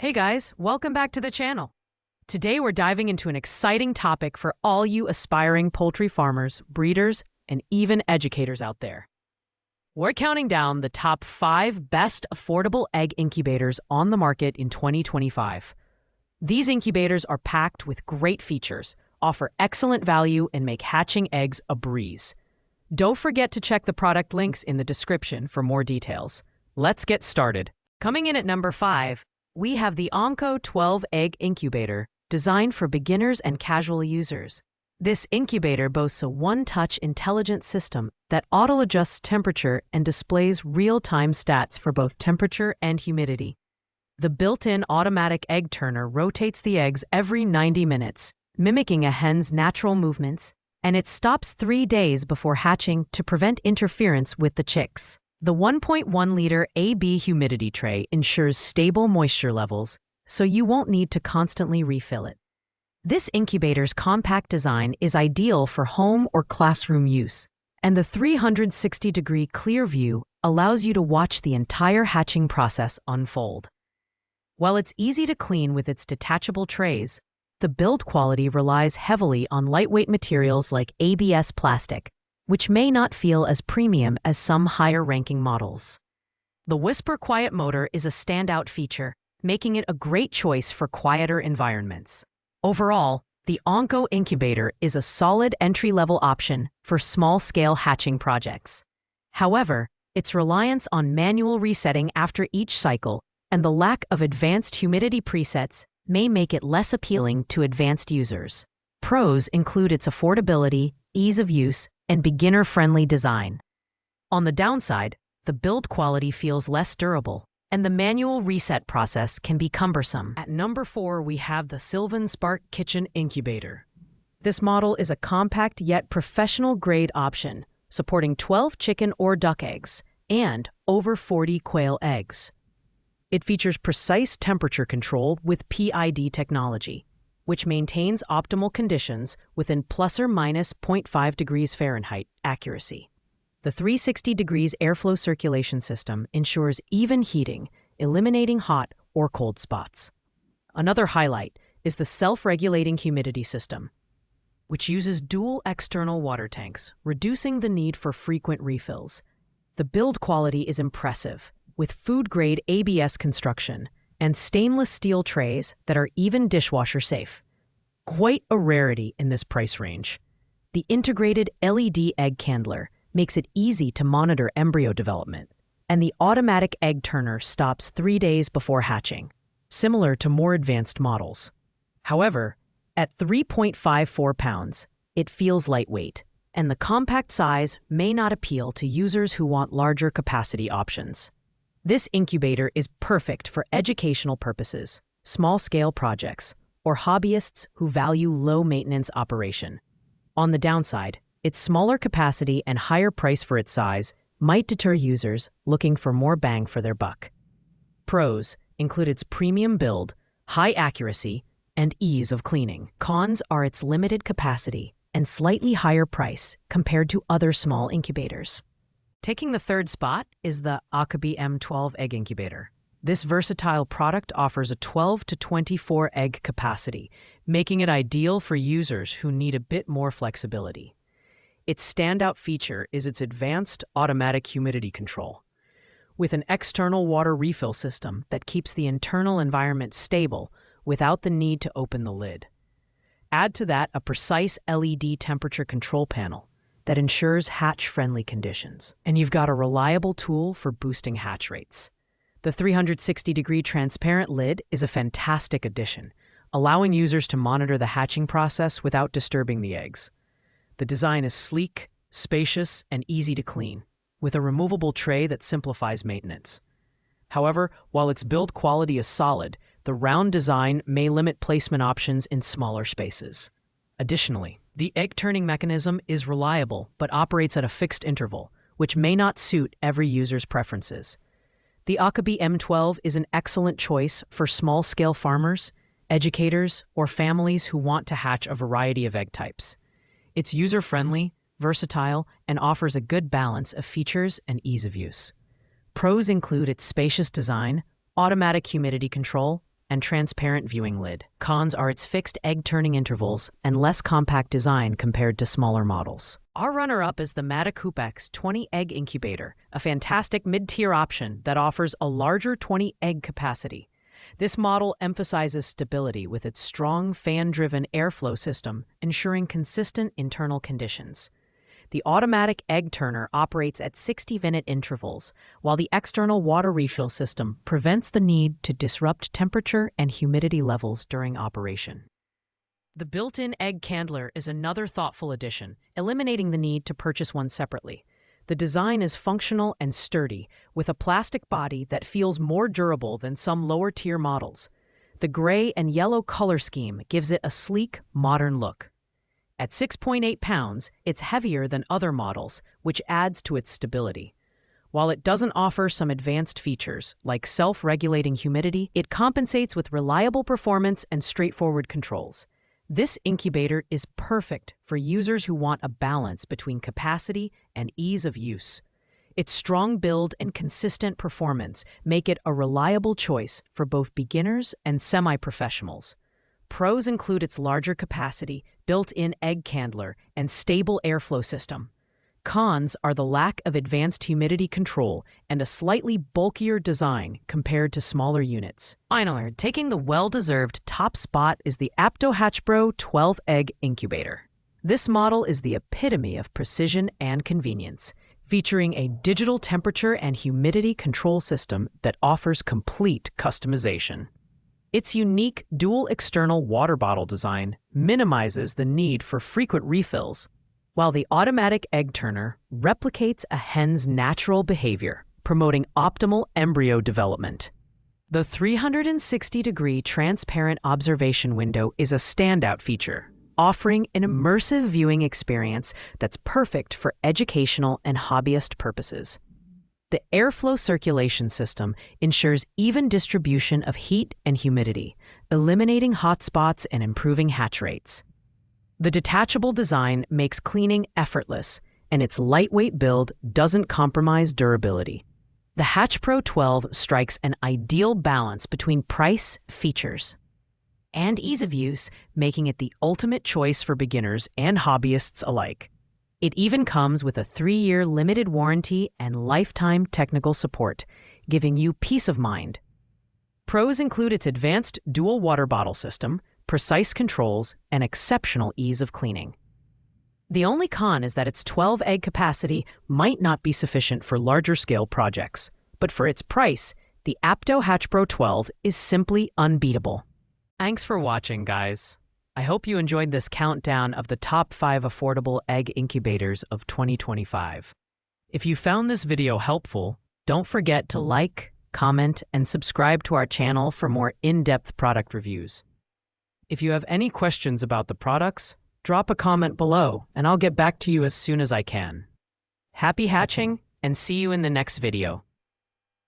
Hey guys, welcome back to the channel. Today we're diving into an exciting topic for all you aspiring poultry farmers, breeders, and even educators out there. We're counting down the top 5 best affordable egg incubators on the market in 2025. These incubators are packed with great features, offer excellent value, and make hatching eggs a breeze. Don't forget to check the product links in the description for more details. Let's get started. Coming in at number 5, we have the Onco 12 Egg Incubator, designed for beginners and casual users. This incubator boasts a one-touch intelligent system that auto-adjusts temperature and displays real-time stats for both temperature and humidity. The built-in automatic egg turner rotates the eggs every 90 minutes, mimicking a hen's natural movements, and it stops 3 days before hatching to prevent interference with the chicks. The 1.1-liter AB humidity tray ensures stable moisture levels, so you won't need to constantly refill it. This incubator's compact design is ideal for home or classroom use, and the 360-degree clear view allows you to watch the entire hatching process unfold. While it's easy to clean with its detachable trays, the build quality relies heavily on lightweight materials like ABS plastic, which may not feel as premium as some higher-ranking models. The Whisper Quiet motor is a standout feature, making it a great choice for quieter environments. Overall, the Onco Incubator is a solid entry-level option for small-scale hatching projects. However, its reliance on manual resetting after each cycle and the lack of advanced humidity presets may make it less appealing to advanced users. Pros include its affordability, ease of use, and beginner-friendly design. On the downside, the build quality feels less durable, and the manual reset process can be cumbersome. At number 4, we have the Sylvan Spark Kitchen Incubator. This model is a compact yet professional-grade option, supporting 12 chicken or duck eggs and over 40 quail eggs. It features precise temperature control with PID technology, which maintains optimal conditions within plus or minus 0.5 degrees Fahrenheit accuracy. The 360 degrees airflow circulation system ensures even heating, eliminating hot or cold spots. Another highlight is the self-regulating humidity system, which uses dual external water tanks, reducing the need for frequent refills. The build quality is impressive, with food-grade ABS construction and stainless steel trays that are even dishwasher safe. Quite a rarity in this price range. The integrated LED egg candler makes it easy to monitor embryo development, and the automatic egg turner stops 3 days before hatching, similar to more advanced models. However, at 3.54 pounds, it feels lightweight, and the compact size may not appeal to users who want larger capacity options. This incubator is perfect for educational purposes, small-scale projects, or hobbyists who value low-maintenance operation. On the downside, its smaller capacity and higher price for its size might deter users looking for more bang for their buck. Pros include its premium build, high accuracy, and ease of cleaning. Cons are its limited capacity and slightly higher price compared to other small incubators. Taking the third spot is the Accuby M12 Egg Incubator. This versatile product offers a 12 to 24 egg capacity, making it ideal for users who need a bit more flexibility. Its standout feature is its advanced automatic humidity control, with an external water refill system that keeps the internal environment stable without the need to open the lid. Add to that a precise LED temperature control panel that ensures hatch-friendly conditions, and you've got a reliable tool for boosting hatch rates. The 360-degree transparent lid is a fantastic addition, allowing users to monitor the hatching process without disturbing the eggs. The design is sleek, spacious, and easy to clean, with a removable tray that simplifies maintenance. However, while its build quality is solid, the round design may limit placement options in smaller spaces. Additionally, the egg-turning mechanism is reliable but operates at a fixed interval, which may not suit every user's preferences. The Accuby M12 is an excellent choice for small-scale farmers, educators, or families who want to hatch a variety of egg types. It's user-friendly, versatile, and offers a good balance of features and ease of use. Pros include its spacious design, automatic humidity control, and transparent viewing lid. Cons are its fixed egg-turning intervals and less compact design compared to smaller models. Our runner-up is the Matacoupex 20-egg incubator, a fantastic mid-tier option that offers a larger 20-egg capacity. This model emphasizes stability with its strong fan-driven airflow system, ensuring consistent internal conditions. The automatic egg turner operates at 60-minute intervals, while the external water refill system prevents the need to disrupt temperature and humidity levels during operation. The built-in egg candler is another thoughtful addition, eliminating the need to purchase one separately. The design is functional and sturdy, with a plastic body that feels more durable than some lower-tier models. The gray and yellow color scheme gives it a sleek, modern look. At 6.8 pounds, it's heavier than other models, which adds to its stability. While it doesn't offer some advanced features, like self-regulating humidity, it compensates with reliable performance and straightforward controls. This incubator is perfect for users who want a balance between capacity and ease of use. Its strong build and consistent performance make it a reliable choice for both beginners and semi-professionals. Pros include its larger capacity, built-in egg candler, and stable airflow system. Cons are the lack of advanced humidity control and a slightly bulkier design compared to smaller units. Finally, taking the well-deserved top spot is the AptoHatchPro 12-egg incubator. This model is the epitome of precision and convenience, featuring a digital temperature and humidity control system that offers complete customization. Its unique dual external water bottle design minimizes the need for frequent refills, while the automatic egg turner replicates a hen's natural behavior, promoting optimal embryo development. The 360-degree transparent observation window is a standout feature, offering an immersive viewing experience that's perfect for educational and hobbyist purposes. The airflow circulation system ensures even distribution of heat and humidity, eliminating hot spots and improving hatch rates. The detachable design makes cleaning effortless, and its lightweight build doesn't compromise durability. The HatchPro 12 strikes an ideal balance between price, features, and ease of use, making it the ultimate choice for beginners and hobbyists alike. It even comes with a 3-year limited warranty and lifetime technical support, giving you peace of mind. Pros include its advanced dual water bottle system, precise controls, and exceptional ease of cleaning. The only con is that its 12-egg capacity might not be sufficient for larger-scale projects, but for its price, the AptoHatchPro 12 is simply unbeatable. Thanks for watching, guys. I hope you enjoyed this countdown of the top 5 affordable egg incubators of 2025. If you found this video helpful, don't forget to like, comment, and subscribe to our channel for more in-depth product reviews. If you have any questions about the products, drop a comment below and I'll get back to you as soon as I can. Happy hatching, and see you in the next video.